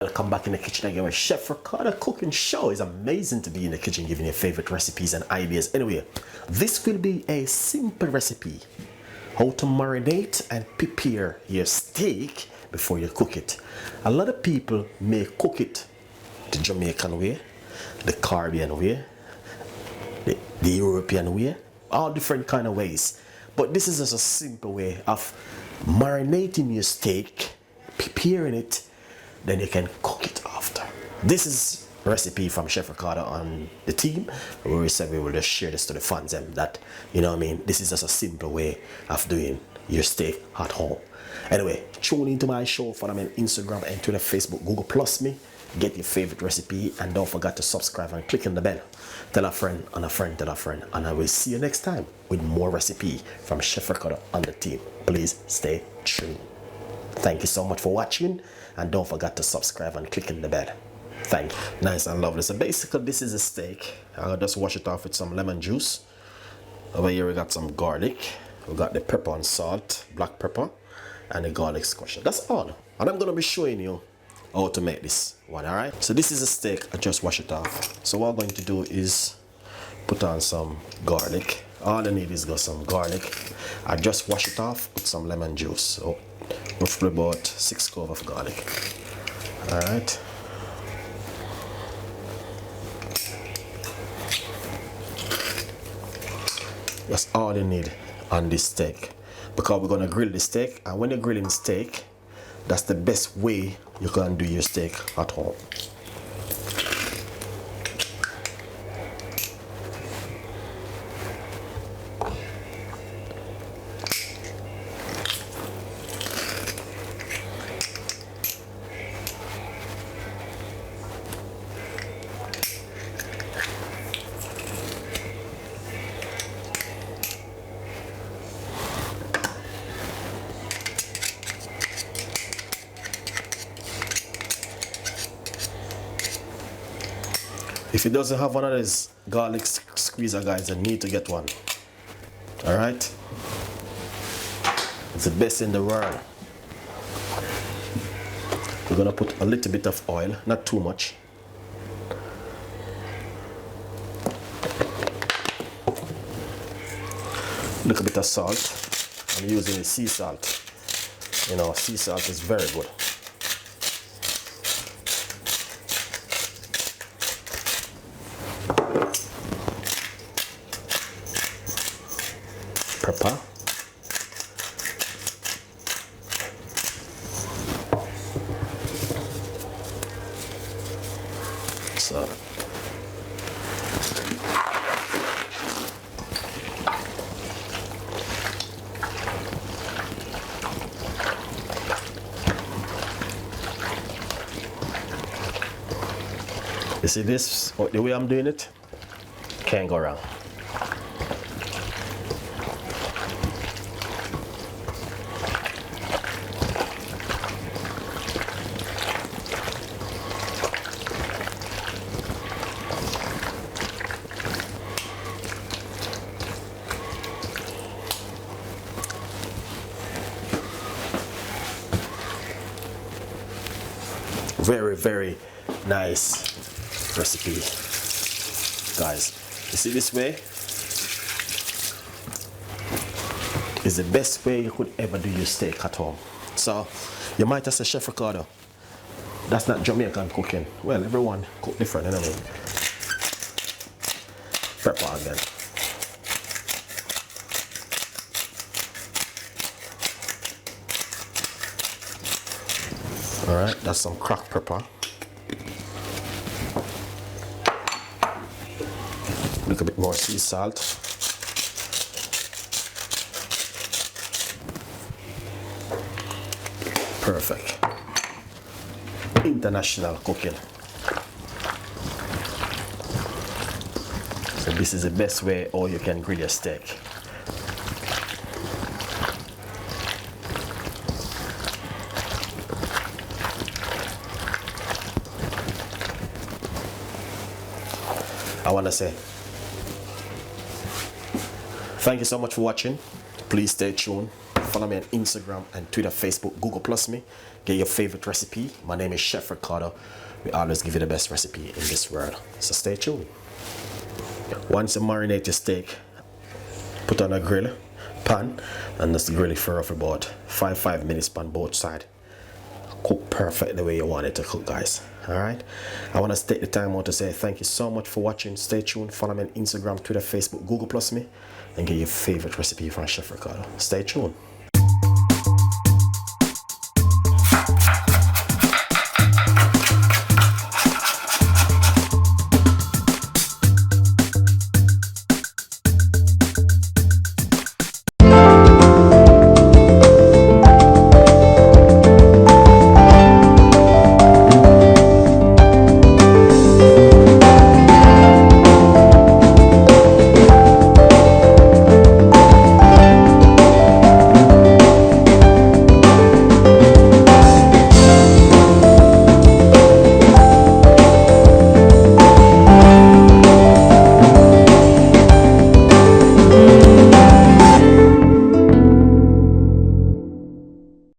Welcome back in the kitchen again with Chef Ricardo Cooking Show. It's amazing to be in the kitchen giving you favorite recipes and ideas. Anyway, this will be a simple recipe. How to marinate and prepare your steak before you cook it. A lot of people may cook it the Jamaican way, the Caribbean way, the European way, all different kind of ways. But this is just a simple way of marinating your steak, preparing it, then you can cook it after. This is a recipe from Chef Ricardo and the team, where we said we will just share this to the fans and that, you know what I mean, this is just a simple way of doing your steak at home. Anyway, tune into my show, follow me on Instagram and Twitter, Facebook, Google Plus me, get your favorite recipe, and don't forget to subscribe and click on the bell. Tell a friend and a friend tell a friend, and I will see you next time with more recipe from Chef Ricardo and the team. Please stay tuned. Thank you so much for watching, and don't forget to subscribe and click in the bell. Thank you. Nice and lovely. So basically this is a steak. I'll just wash it off with some lemon juice. Over here we got some garlic. We got the pepper and salt, black pepper, and the garlic squash. That's all. And I'm going to be showing you how to make this one, alright? So this is a steak. I just wash it off. So what I'm going to do is put on some garlic. All I need is got some garlic. I just wash it off with some lemon juice. So roughly about 6 cloves of garlic. Alright. That's all you need on this steak. Because we're gonna grill the steak, and when you're grilling steak, that's the best way you can do your steak at home. If it doesn't have one of these garlic squeezer guys, you need to get one. Alright? It's the best in the world. We're gonna put a little bit of oil, not too much. A little bit of salt. I'm using sea salt. You know, sea salt is very good. Pepper. So you see this, the way I'm doing it, can't go wrong. Very, very nice recipe, guys. You see, this way is the best way you could ever do your steak at home. So you might have said, Chef Ricardo, that's not Jamaican cooking. Well, everyone cook different, you know what I mean? Pepper again. Alright, that's some cracked pepper. A little bit more sea salt. Perfect. International cooking. So this is the best way how you can grill your steak. I want to say thank you so much for watching. Please stay tuned. Follow me on Instagram and Twitter, Facebook, Google Plus me. Get your favorite recipe. My name is Chef Ricardo. We always give you the best recipe in this world. So stay tuned. Once you marinate your steak, put on a grill pan and just grill it for roughly about 5 minutes on both sides. Cook perfect the way you want it to cook, guys. Alright, I want to take the time out to say thank you so much for watching. Stay tuned. Follow me on Instagram, Twitter, Facebook, Google Plus me, and get your favorite recipe from Chef Ricardo. Stay tuned.